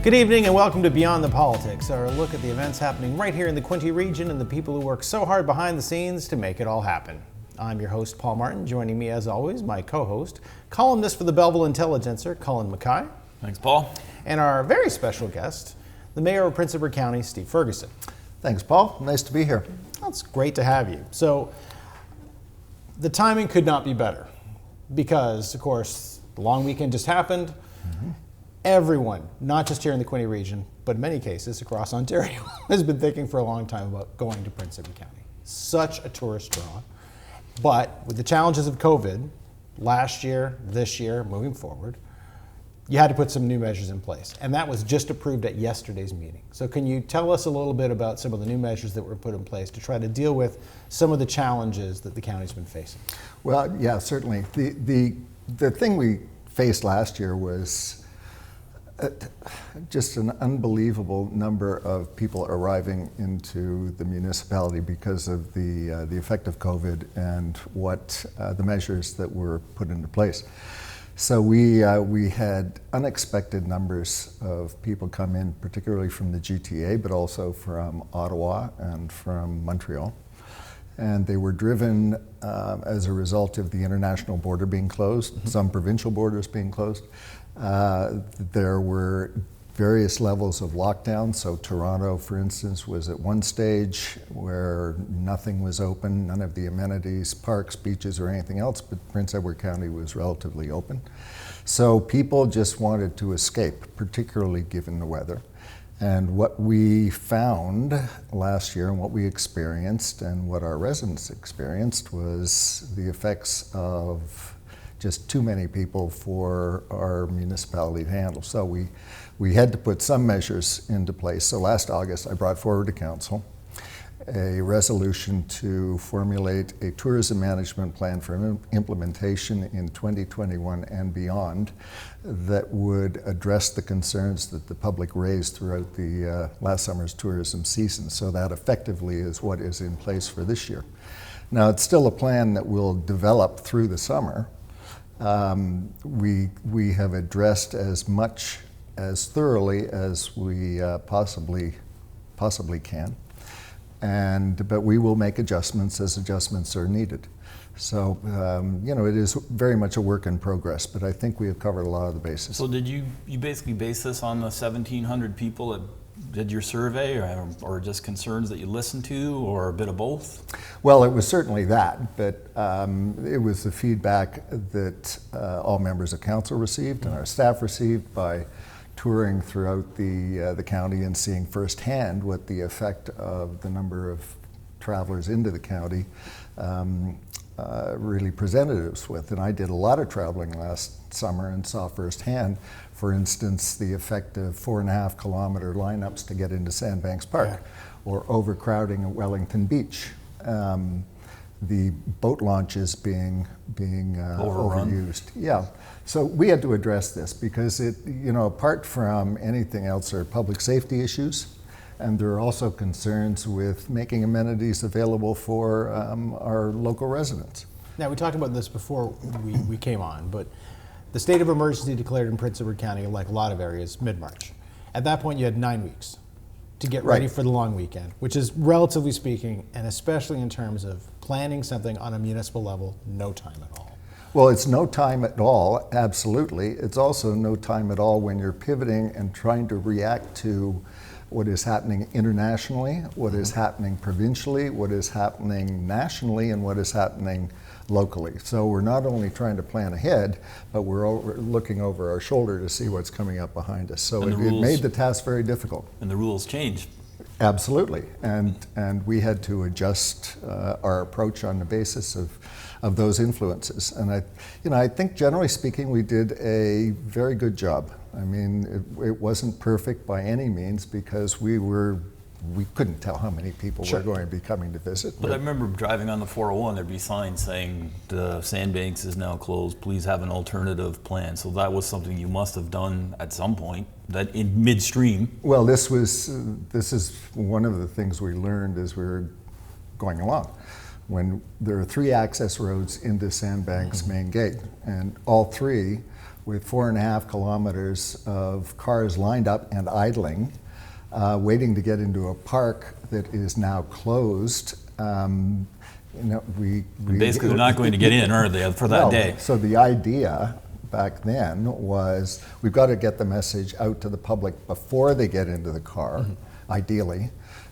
Good evening and welcome to Beyond the Politics, our look at the events happening right here in the Quinte region and the people who work so hard behind the scenes to make it all happen. I'm your host, Paul Martin. Joining me, as always, my co-host, columnist for the Belleville Intelligencer, Cullen Mackay. Thanks, Paul. And our very special guest, the Mayor of Prince Edward County, Steve Ferguson. Thanks, Paul. Nice to be here. Well, it's great to have you. So, the timing could not be better because, of course, the long weekend just happened. Mm-hmm. Everyone, not just here in the Quinte region, but in many cases across Ontario, has been thinking for a long time about going to Prince Edward County. Such a tourist draw. But with the challenges of COVID, last year, this year, moving forward, you had to put some new measures in place. And that was just approved at yesterday's meeting. So can you tell us a little bit about some of the new measures that were put in place to try to deal with some of the challenges that the county's been facing? Well, yeah, certainly. The thing we faced last year was just an unbelievable number of people arriving into the municipality because of the effect of COVID and what the measures that were put into place. So we had unexpected numbers of people come in, particularly from the GTA, but also from Ottawa and from Montreal. And they were driven as a result of the international border being closed, mm-hmm. some provincial borders being closed. There were various levels of lockdown. So Toronto, for instance, was at one stage where nothing was open, none of the amenities, parks, beaches, or anything else, but Prince Edward County was relatively open. So people just wanted to escape, particularly given the weather. And what we found last year and what we experienced and what our residents experienced was the effects of just too many people for our municipality to handle. So we had to put some measures into place. So last August, I brought forward to council a resolution to formulate a tourism management plan for implementation in 2021 and beyond that would address the concerns that the public raised throughout the last summer's tourism season. So that effectively is what is in place for this year. Now, it's still a plan that will develop through the summer. We have addressed as much as thoroughly as we possibly can. But we will make adjustments as adjustments are needed. So, it is very much a work in progress, but I think we have covered a lot of the bases. So did you basically base this on the 1,700 people that did your survey or just concerns that you listened to, or a bit of both? Well, it was certainly that, but it was the feedback that all members of council received and our staff received by touring throughout the county and seeing firsthand what the effect of the number of travelers into the county really presented us with. And I did a lot of traveling last summer and saw firsthand, for instance, the effect of 4.5 kilometer lineups to get into Sandbanks Park, or overcrowding at Wellington Beach. The boat launches being overused. Yeah. So we had to address this because apart from anything else, there are public safety issues, and there are also concerns with making amenities available for our local residents. Now, we talked about this before we came on, but the state of emergency declared in Prince Edward County, like a lot of areas, mid-March. At that point, you had 9 weeks to get ready for the long weekend, which is, relatively speaking, and especially in terms of planning something on a municipal level, no time at all. Well, it's no time at all, absolutely. It's also no time at all when you're pivoting and trying to react to what is happening internationally, what is happening provincially, what is happening nationally, and what is happening locally. So we're not only trying to plan ahead, but we're looking over our shoulder to see what's coming up behind us. So it made the task very difficult. And the rules change. Absolutely, and we had to adjust our approach on the basis of those influences. And I think generally speaking, we did a very good job. I mean, it wasn't perfect by any means because we couldn't tell how many people were going to be coming to visit. But I remember driving on the 401, there'd be signs saying the Sandbanks is now closed, please have an alternative plan. So that was something you must have done at some point, that in midstream. Well, this is one of the things we learned as we were going along. When there are 3 access roads into Sandbanks main gate, and all 3 with 4.5 kilometers of cars lined up and idling, waiting to get into a park that is now closed. Basically, they're not going to get in, are they, for that No. day? So the idea back then was we've got to get the message out to the public before they get into the car, ideally.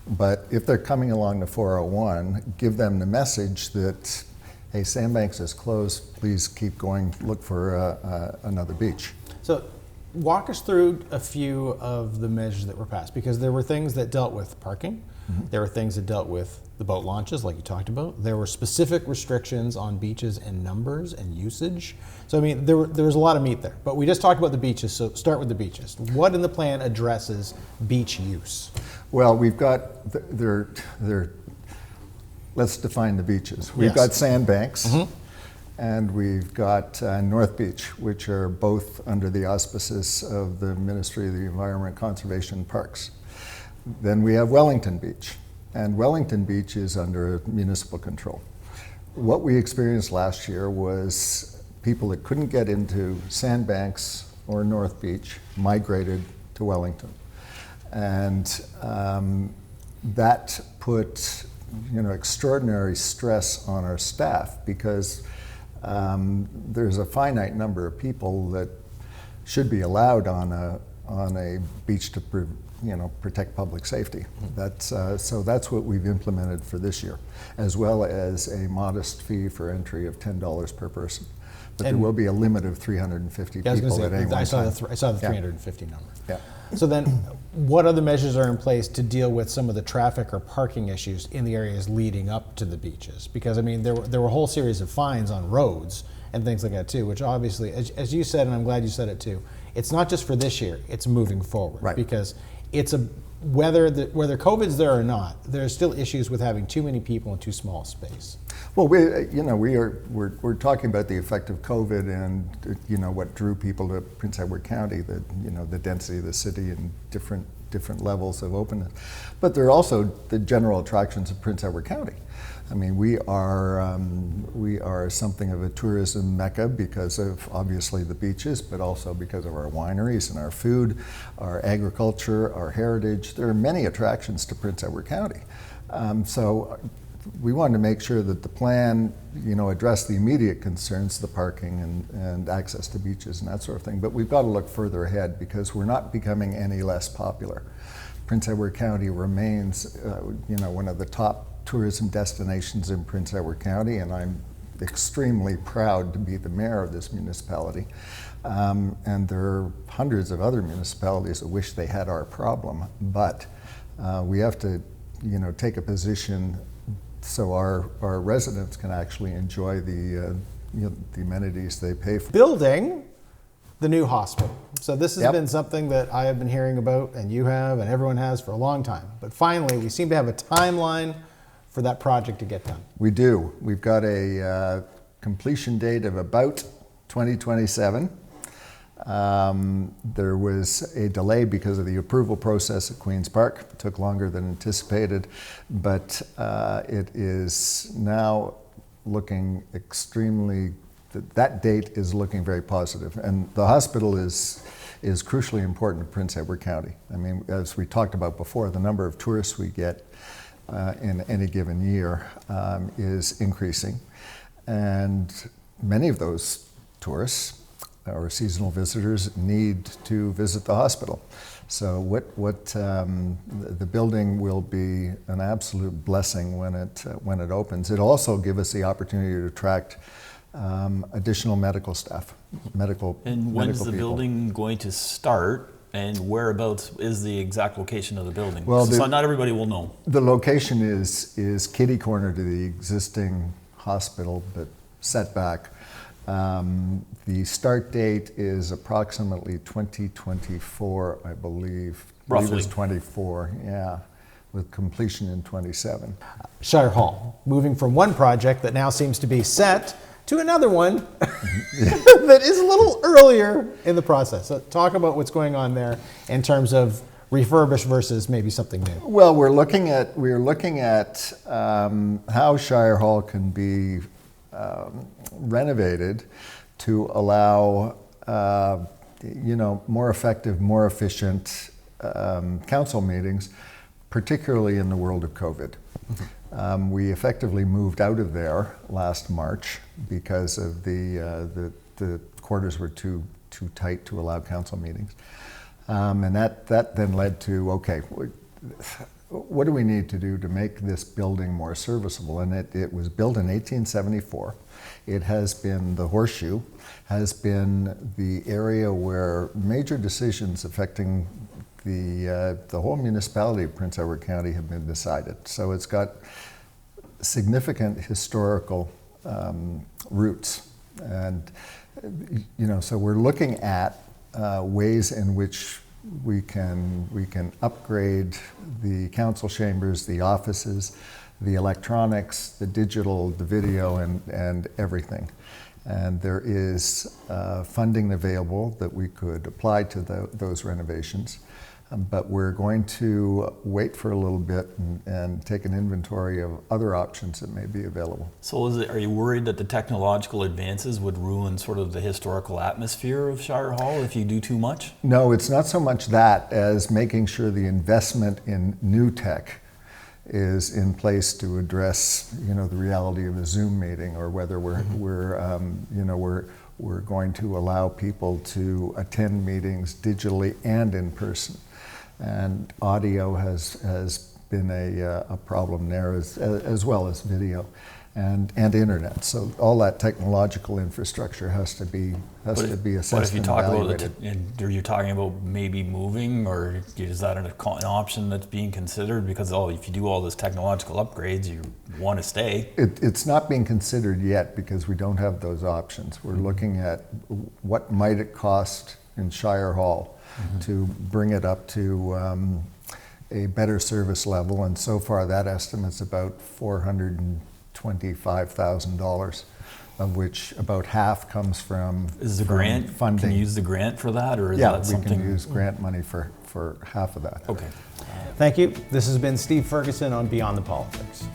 But if they're coming along the 401, give them the message that, hey, Sandbanks is closed, please keep going, look for another beach. So walk us through a few of the measures that were passed, because there were things that dealt with parking. There were things that dealt with the boat launches, like you talked about. There were specific restrictions on beaches and numbers and usage. So, I mean, there was a lot of meat there. But we just talked about the beaches, so start with the beaches. What in the plan addresses beach use? Well, we've got, let's define the beaches. We've Yes. got Sandbanks, and we've got North Beach, which are both under the auspices of the Ministry of the Environment, Conservation and Parks. Then we have Wellington Beach, and Wellington Beach is under municipal control. What we experienced last year was people that couldn't get into Sandbanks or North Beach migrated to Wellington. And that put extraordinary stress on our staff, because there's a finite number of people that should be allowed on a beach to protect public safety. So that's what we've implemented for this year, as well as a modest fee for entry of $10 per person. But there will be a limit of 350 I was people going at any to say, one I time. saw the Yeah. 350 number. Yeah. So then, what other measures are in place to deal with some of the traffic or parking issues in the areas leading up to the beaches? Because, I mean, there were a whole series of fines on roads and things like that too, which obviously, as you said, and I'm glad you said it too, it's not just for this year, it's moving forward. Right. Because it's whether COVID's there or not, there's still issues with having too many people in too small a space. Well, we're talking about the effect of COVID and what drew people to Prince Edward County, the density of the city and different levels of openness. But there are also the general attractions of Prince Edward County. I mean, we are something of a tourism mecca because of obviously the beaches, but also because of our wineries and our food, our agriculture, our heritage. There are many attractions to Prince Edward County. So we wanted to make sure that the plan, addressed the immediate concerns, the parking and access to beaches and that sort of thing. But we've got to look further ahead because we're not becoming any less popular. Prince Edward County remains, one of the top tourism destinations in Prince Edward County, and I'm extremely proud to be the mayor of this municipality. And there are hundreds of other municipalities that wish they had our problem, but we have to, take a position so our residents can actually enjoy the amenities they pay for. Building the new hospital. So this has Yep. been something that I have been hearing about, and you have, and everyone has for a long time. But finally, we seem to have a timeline for that project to get done. We do. We've got a completion date of about 2027. There was a delay because of the approval process at Queen's Park. It took longer than anticipated, but it is now looking that date is looking very positive. And the hospital is crucially important to Prince Edward County. I mean, as we talked about before, the number of tourists we get in any given year is increasing. And many of those tourists or seasonal visitors need to visit the hospital. So the building will be an absolute blessing when it opens. It'll also give us the opportunity to attract additional medical staff, And when's the building going to start? And whereabouts is the exact location of the building? Well, so not everybody will know. The location is kitty corner to the existing hospital, but set back. The start date is approximately 2024, I believe. Roughly. I believe it's 24, yeah, with completion in 27. Shire Hall, moving from one project that now seems to be set to another one that is a little earlier in the process. So talk about what's going on there in terms of refurbished versus maybe something new. Well, we're looking at how Shire Hall can be renovated to allow more effective, more efficient council meetings, particularly in the world of COVID. We effectively moved out of there last March because of the quarters were too tight to allow council meetings. And that then led to, okay, what do we need to do to make this building more serviceable? And it was built in 1874. It has been, the Horseshoe has been the area where major decisions affecting the whole municipality of Prince Edward County have been decided. So it's got significant historical roots. And, so we're looking at ways in which we can upgrade the council chambers, the offices, the electronics, the digital, the video, and everything. And there is funding available that we could apply to those renovations. But we're going to wait for a little bit and take an inventory of other options that may be available. So are you worried that the technological advances would ruin sort of the historical atmosphere of Shire Hall if you do too much? No, it's not so much that as making sure the investment in new tech is in place to address, the reality of a Zoom meeting, or whether we're going to allow people to attend meetings digitally and in person. And audio has been a problem there as well as video and internet. So all that technological infrastructure has to be assessed. But if you and talk evaluated. about are you talking about maybe moving, or is that an option that's being considered? Because if you do all this technological upgrades, you want to stay. It's not being considered yet because we don't have those options. We're looking at what might it cost in Shire Hall to bring it up to a better service level, and so far that estimate's about $425,000, of which about half comes from Is the grant funding. Can you use the grant for that, or is Yeah, that something? we can use grant money for half of that. Okay. Thank you. This has been Steve Ferguson on Beyond the Politics.